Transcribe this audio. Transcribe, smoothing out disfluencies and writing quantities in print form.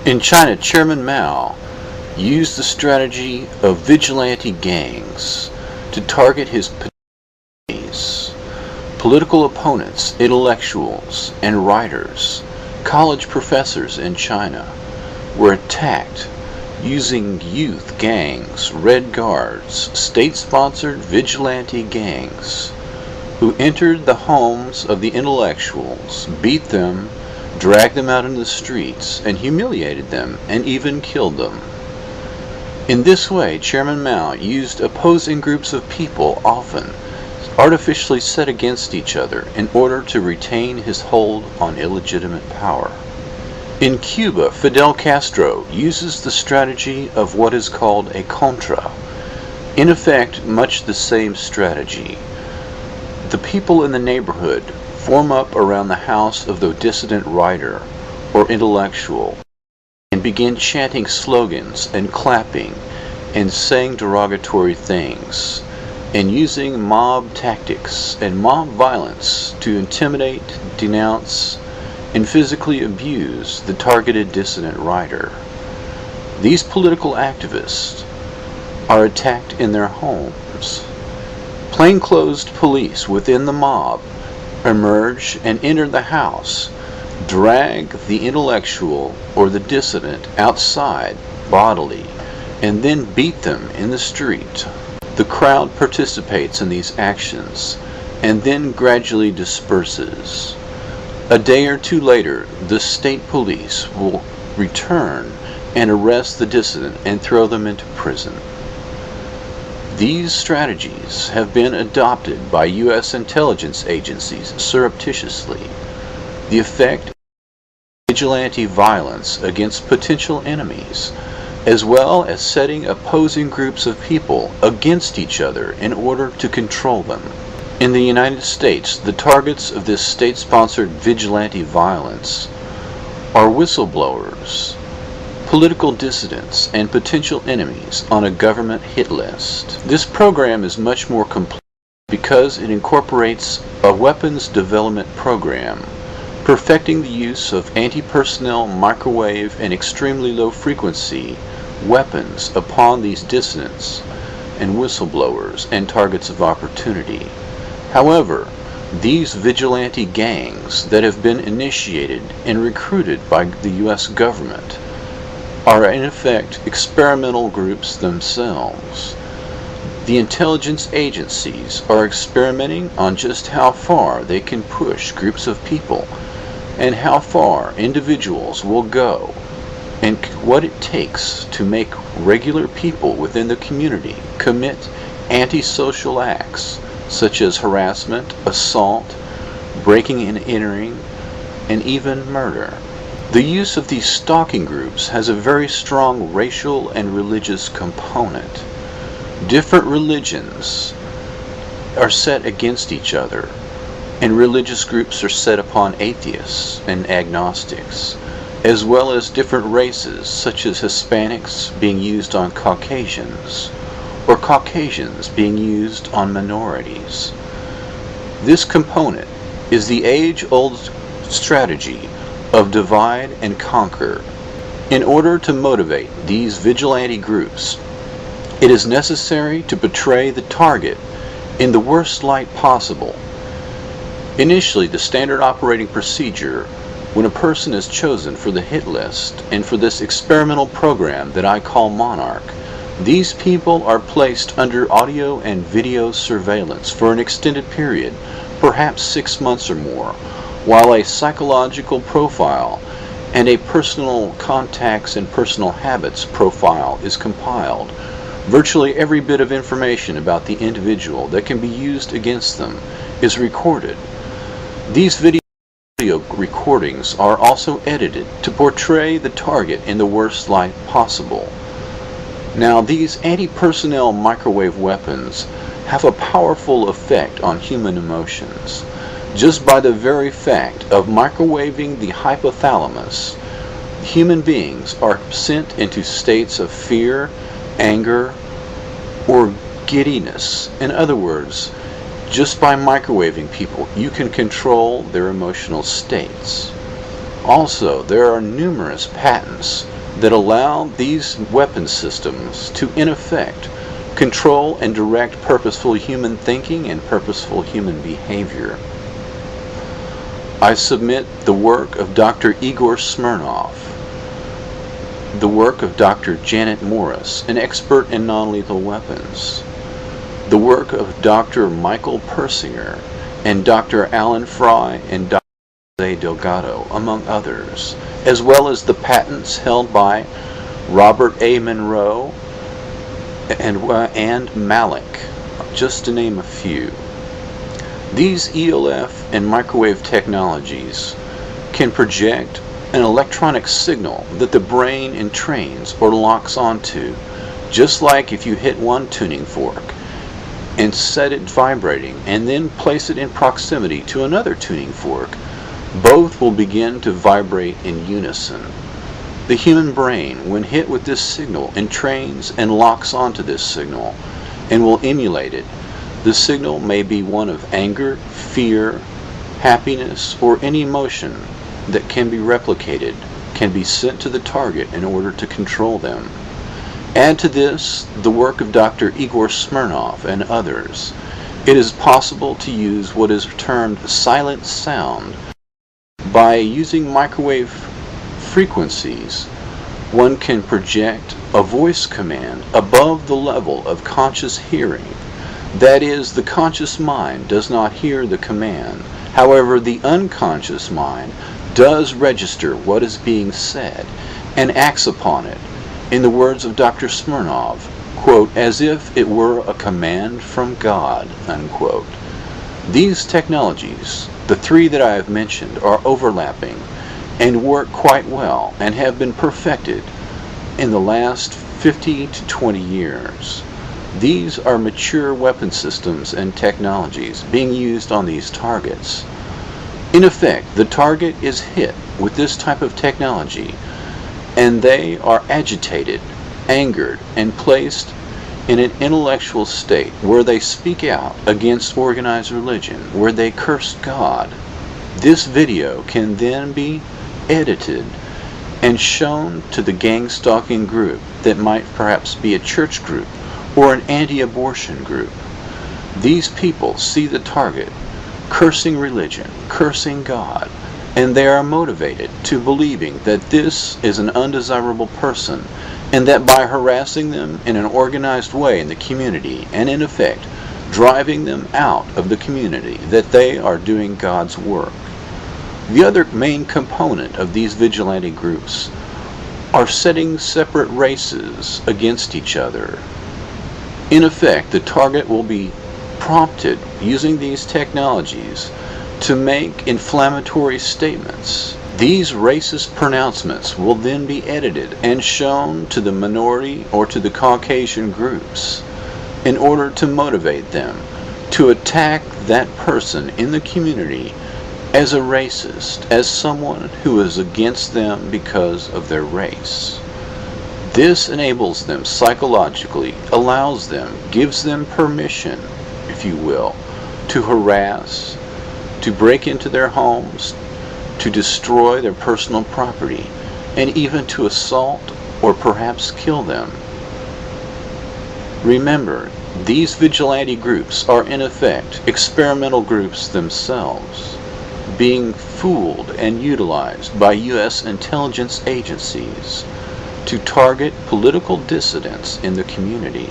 In China, Chairman Mao used the strategy of vigilante gangs to target his enemies, political opponents, intellectuals, and writers. College professors in China were attacked using youth gangs, Red Guards, state-sponsored vigilante gangs, who entered the homes of the intellectuals, beat them, dragged them out into the streets, and humiliated them, and even killed them. In this way, Chairman Mao used opposing groups of people, often artificially set against each other, in order to retain his hold on illegitimate power. In Cuba, Fidel Castro uses the strategy of what is called a contra. In effect, much the same strategy. The people in the neighborhood form up around the house of the dissident writer or intellectual and begin chanting slogans and clapping and saying derogatory things and using mob tactics and mob violence to intimidate, denounce, and physically abuse the targeted dissident writer. These political activists are attacked in their homes. Plainclothes police within the mob emerge and enter the house, drag the intellectual or the dissident outside bodily, and then beat them in the street. The crowd participates in these actions and then gradually disperses. A day or two later, the state police will return and arrest the dissident and throw them into prison. These strategies have been adopted by U.S. intelligence agencies surreptitiously. The effect is vigilante violence against potential enemies, as well as setting opposing groups of people against each other in order to control them. In the United States, the targets of this state-sponsored vigilante violence are whistleblowers, political dissidents, and potential enemies on a government hit list. This program is much more complex because it incorporates a weapons development program, perfecting the use of anti-personnel, microwave, and extremely low-frequency weapons upon these dissidents and whistleblowers and targets of opportunity. However, these vigilante gangs that have been initiated and recruited by the U.S. government are in effect experimental groups themselves. The intelligence agencies are experimenting on just how far they can push groups of people and how far individuals will go and what it takes to make regular people within the community commit antisocial acts such as harassment, assault, breaking and entering, and even murder. The use of these stalking groups has a very strong racial and religious component. Different religions are set against each other, and religious groups are set upon atheists and agnostics, as well as different races such as Hispanics being used on Caucasians, or Caucasians being used on minorities. This component is the age-old strategy of divide and conquer. In order to motivate these vigilante groups, it is necessary to portray the target in the worst light possible. Initially, the standard operating procedure when a person is chosen for the hit list and for this experimental program that I call Monarch, these people are placed under audio and video surveillance for an extended period, perhaps 6 months or more, while a psychological profile and a personal contacts and personal habits profile is compiled. Virtually every bit of information about the individual that can be used against them is recorded. These video recordings are also edited to portray the target in the worst light possible. Now, these anti-personnel microwave weapons have a powerful effect on human emotions. Just by the very fact of microwaving the hypothalamus, human beings are sent into states of fear, anger, or giddiness. In other words, just by microwaving people, you can control their emotional states. Also, there are numerous patents that allow these weapon systems to, in effect, control and direct purposeful human thinking and purposeful human behavior. I submit the work of Dr. Igor Smirnov, the work of Dr. Janet Morris, an expert in non-lethal weapons, the work of Dr. Michael Persinger, and Dr. Alan Fry and Dr. Jose Delgado, among others, as well as the patents held by Robert A. Monroe and Malik, just to name a few. These ELF and microwave technologies can project an electronic signal that the brain entrains or locks onto, just like if you hit one tuning fork and set it vibrating and then place it in proximity to another tuning fork, both will begin to vibrate in unison. The human brain, when hit with this signal, entrains and locks onto this signal and will emulate it. The signal may be one of anger, fear, happiness, or any emotion that can be replicated, can be sent to the target in order to control them. Add to this the work of Dr. Igor Smirnov and others. It is possible to use what is termed silent sound. By using microwave frequencies, one can project a voice command above the level of conscious hearing. That is, the conscious mind does not hear the command. However, the unconscious mind does register what is being said and acts upon it. In the words of Dr. Smirnov, quote, as if it were a command from God, unquote. These technologies, the three that I have mentioned, are overlapping and work quite well and have been perfected in the last 50 to 20 years. These are mature weapon systems and technologies being used on these targets. In effect, the target is hit with this type of technology, and they are agitated, angered, and placed in an intellectual state where they speak out against organized religion, where they curse God. This video can then be edited and shown to the gang-stalking group that might perhaps be a church group or an anti-abortion group. These people see the target cursing religion, cursing God, and they are motivated to believing that this is an undesirable person, and that by harassing them in an organized way in the community, and in effect driving them out of the community, that they are doing God's work. The other main component of these vigilante groups are setting separate races against each other. In effect, the target will be prompted using these technologies to make inflammatory statements. These racist pronouncements will then be edited and shown to the minority or to the Caucasian groups in order to motivate them to attack that person in the community as a racist, as someone who is against them because of their race. This enables them psychologically, allows them, gives them permission, if you will, to harass, to break into their homes, to destroy their personal property, and even to assault or perhaps kill them. Remember, these vigilante groups are in effect experimental groups themselves, being fooled and utilized by U.S. intelligence agencies to target political dissidents in the community.